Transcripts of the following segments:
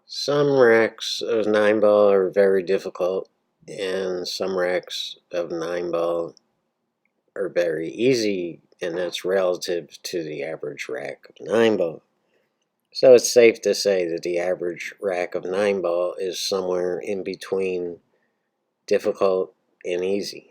Some racks of 9-ball are very difficult, and some racks of 9-ball are very easy, and that's relative to the average rack of 9-ball. So it's safe to say that the average rack of 9-ball is somewhere in between difficult and easy.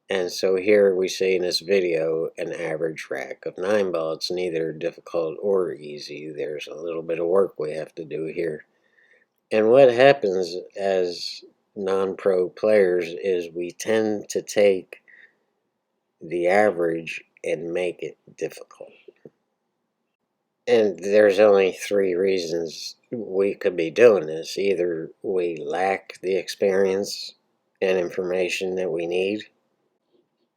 And so here we see in this video an average rack of 9-ball. It's neither difficult or easy. There's a little bit of work we have to do here. And what happens as non-pro players is we tend to take the average and make it difficult. And there's only three reasons we could be doing this. Either we lack the experience and information that we need,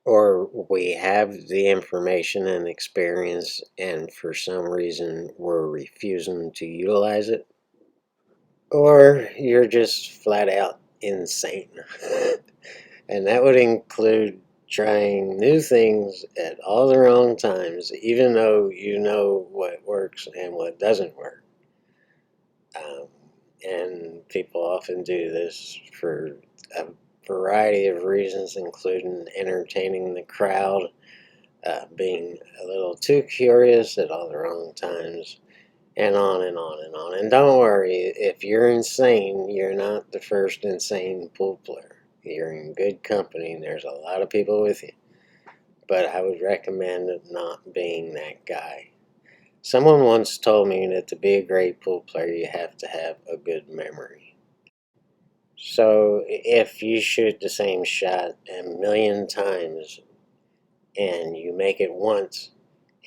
or we have the information and experience and for some reason we're refusing to utilize it, or you're just flat out insane. And that would include trying new things at all the wrong times, even though you know what works and what doesn't work. And people often do this for a variety of reasons, including entertaining the crowd, being a little too curious at all the wrong times, and on and on and on. And don't worry, if you're insane, you're not the first insane pool player. You're in good company, and there's a lot of people with you. But I would recommend not being that guy. Someone once told me that to be a great pool player, you have to have a good memory. So if you shoot the same shot a million times and you make it once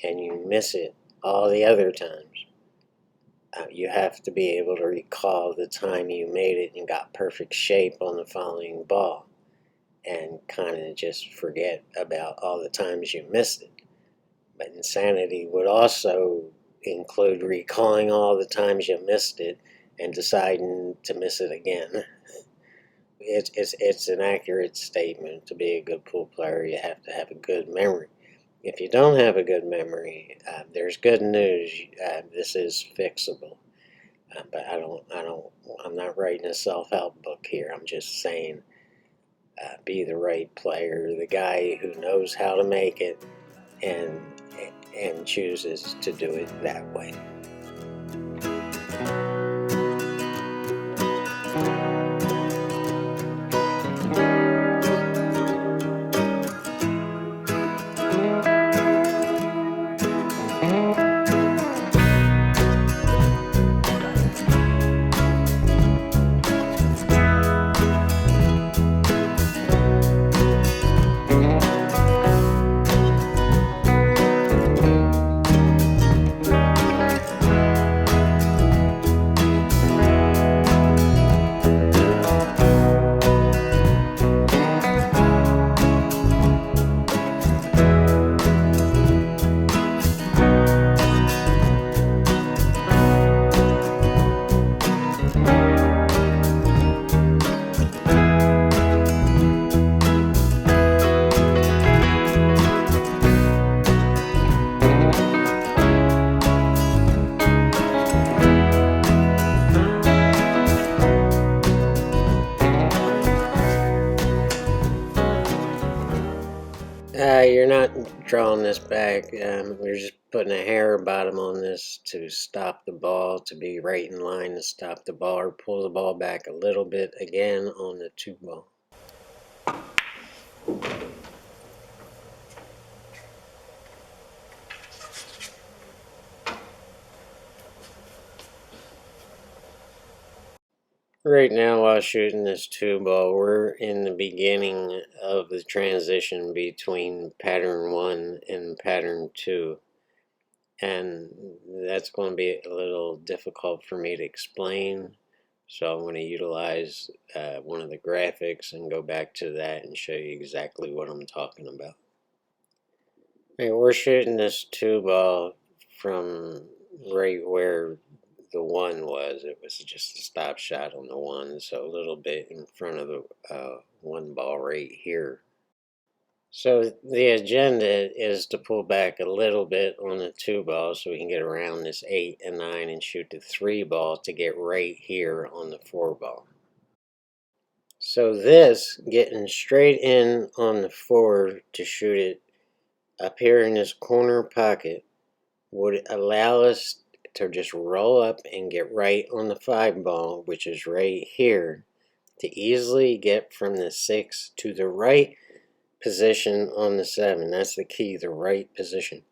and you miss it all the other times, you have to be able to recall the time you made it and got perfect shape on the following ball, and kind of just forget about all the times you missed it. But insanity would also include recalling all the times you missed it and deciding to miss it again. It's an accurate statement. To be a good pool player, you have to have a good memory. If you don't have a good memory, there's good news. This is fixable. But I'm not writing a self-help book here. I'm just saying, be the right player, the guy who knows how to make it, and chooses to do it that way. You're not drawing this back. We're just putting a hair bottom on this to stop the ball, to be right in line to stop the ball, or pull the ball back a little bit again on the 2-ball. Right now, while shooting this 2-ball, we're in the beginning of the transition between pattern 1 and pattern 2. And that's going to be a little difficult for me to explain. So I'm going to utilize one of the graphics and go back to that and show you exactly what I'm talking about. Okay, we're shooting this 2-ball from right where the 1 was. It was just a stop shot on the 1, so a little bit in front of the 1 ball right here. So the agenda is to pull back a little bit on the 2 ball so we can get around this 8 and 9 and shoot the 3 ball to get right here on the 4 ball. So this, getting straight in on the 4 to shoot it up here in this corner pocket, would allow us to just roll up and get right on the 5 ball, which is right here, to easily get from the 6 to the right position on the 7. That's the key, the right position.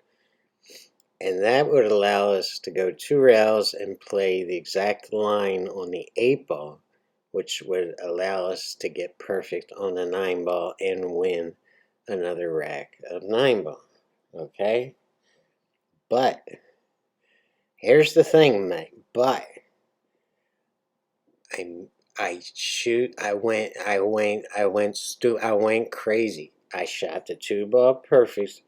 And that would allow us to go 2 rails and play the exact line on the 8 ball, which would allow us to get perfect on the 9 ball and win another rack of 9 ball. Okay? But here's the thing, mate. But I went crazy. I shot the 2 ball perfect.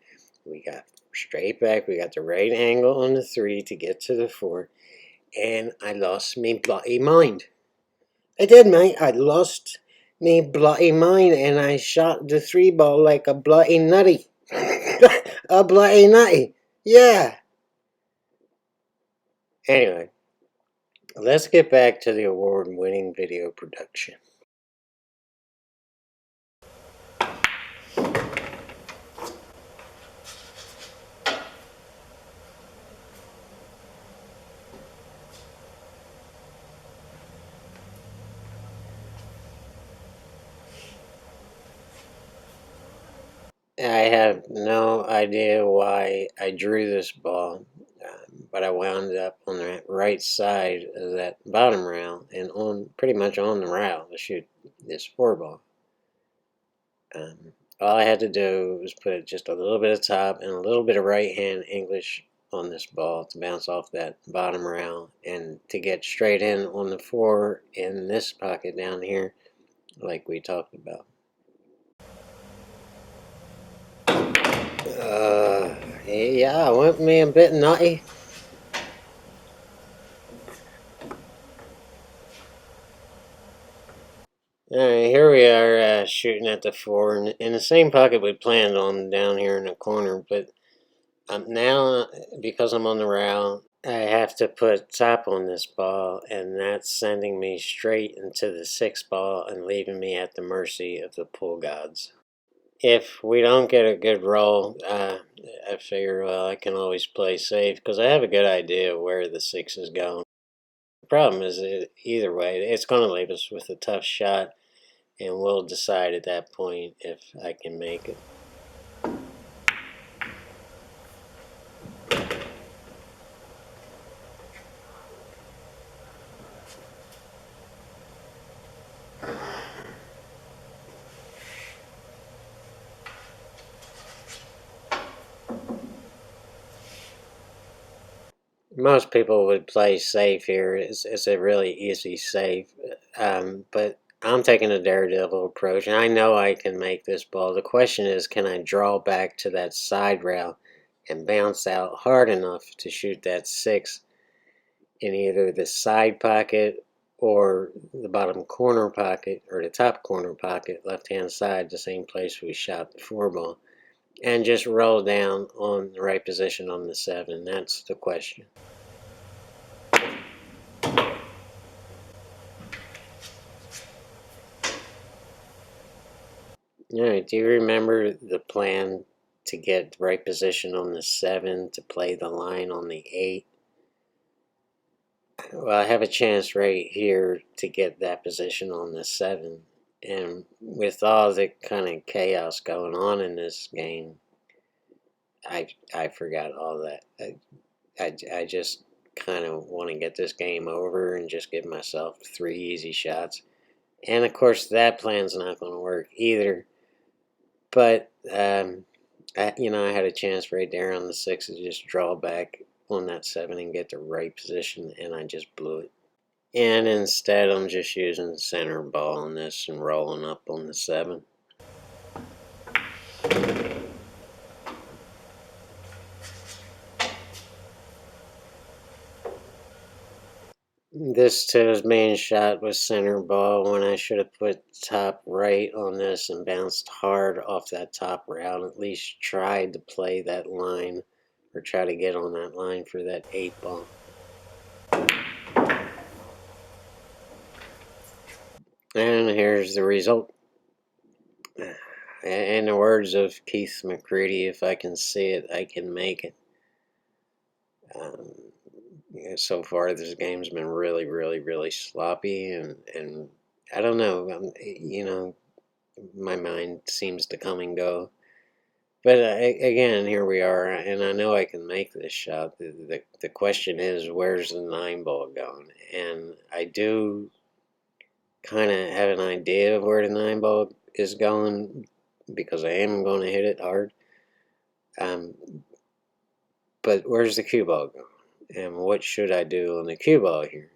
We got straight back. We got the right angle on the 3 to get to the 4. And I lost me bloody mind. I did, mate. I lost me bloody mind and I shot the 3 ball like a bloody nutty. A bloody nutty. Yeah. Anyway, let's get back to the award-winning video production. I have no idea why I drew this ball, but I wound up on the right side of that bottom rail and on pretty much on the rail to shoot this 4 ball. All I had to do was put just a little bit of top and a little bit of right hand English on this ball to bounce off that bottom rail and to get straight in on the 4 in this pocket down here like we talked about. Yeah, it went me a bit nutty. Alright, here we are shooting at the 4 in the same pocket we planned on down here in the corner, but now, because I'm on the rail, I have to put top on this ball, and that's sending me straight into the 6 ball and leaving me at the mercy of the pool gods. If we don't get a good roll, I figure, well, I can always play safe because I have a good idea where the 6 is going. The problem is that either way, it's going to leave us with a tough shot, and we'll decide at that point if I can make it. Most people would play safe here. It's a really easy safe, but I'm taking a daredevil approach, and I know I can make this ball. The question is, can I draw back to that side rail and bounce out hard enough to shoot that 6 in either the side pocket or the bottom corner pocket or the top corner pocket, left-hand side, the same place we shot the 4 ball, and just roll down on the right position on the 7. That's the question. Alright, do you remember the plan to get the right position on the 7 to play the line on the 8? Well, I have a chance right here to get that position on the 7. And with all the kind of chaos going on in this game, I forgot all that. I just kind of want to get this game over and just give myself 3 easy shots. And of course, that plan's not going to work either. But, I had a chance right there on the 6 to just draw back on that 7 and get the right position, and I just blew it. And instead, I'm just using the center ball on this and rolling up on the 7. This to his main shot was center ball when I should have put top right on this and bounced hard off that top route. At least tried to play that line or try to get on that line for that 8 ball. And here's the result. In the words of Keith McCready, if I can see it, I can make it. So far, this game's been really, really, really sloppy, and I don't know. My mind seems to come and go. But again, here we are, and I know I can make this shot. The question is, where's the 9 ball going? And I do kind of have an idea of where the 9 ball is going because I am going to hit it hard. But where's the cue ball going? And what should I do on the cue ball here?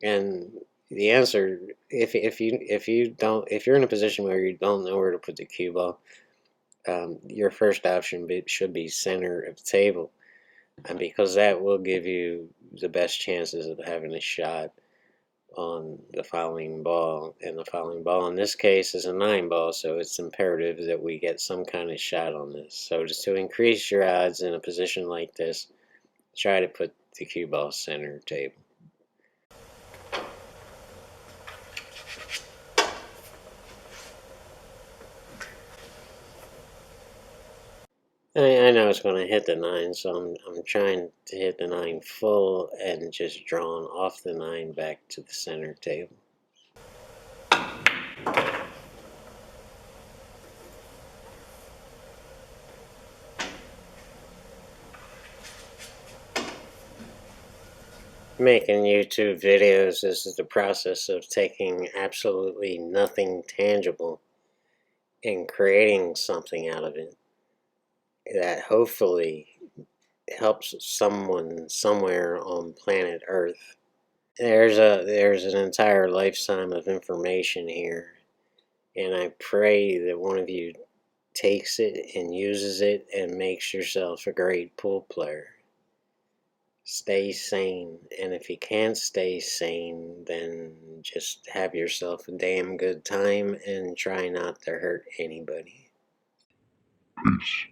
And the answer, if you're in a position where you don't know where to put the cue ball, your first option should be center of table, and because that will give you the best chances of having a shot on the following ball. And the following ball in this case is a 9 ball, so it's imperative that we get some kind of shot on this. So just to increase your odds in a position like this, try to put the cue ball center table. I know it's going to hit the 9, so I'm trying to hit the 9 full and just drawing off the 9 back to the center table. Making YouTube videos, this is the process of taking absolutely nothing tangible and creating something out of it that hopefully helps someone somewhere on planet Earth. There's an entire lifetime of information here, and I pray that one of you takes it and uses it and makes yourself a great pool player. Stay sane, and if you can't stay sane, then just have yourself a damn good time and try not to hurt anybody. Peace.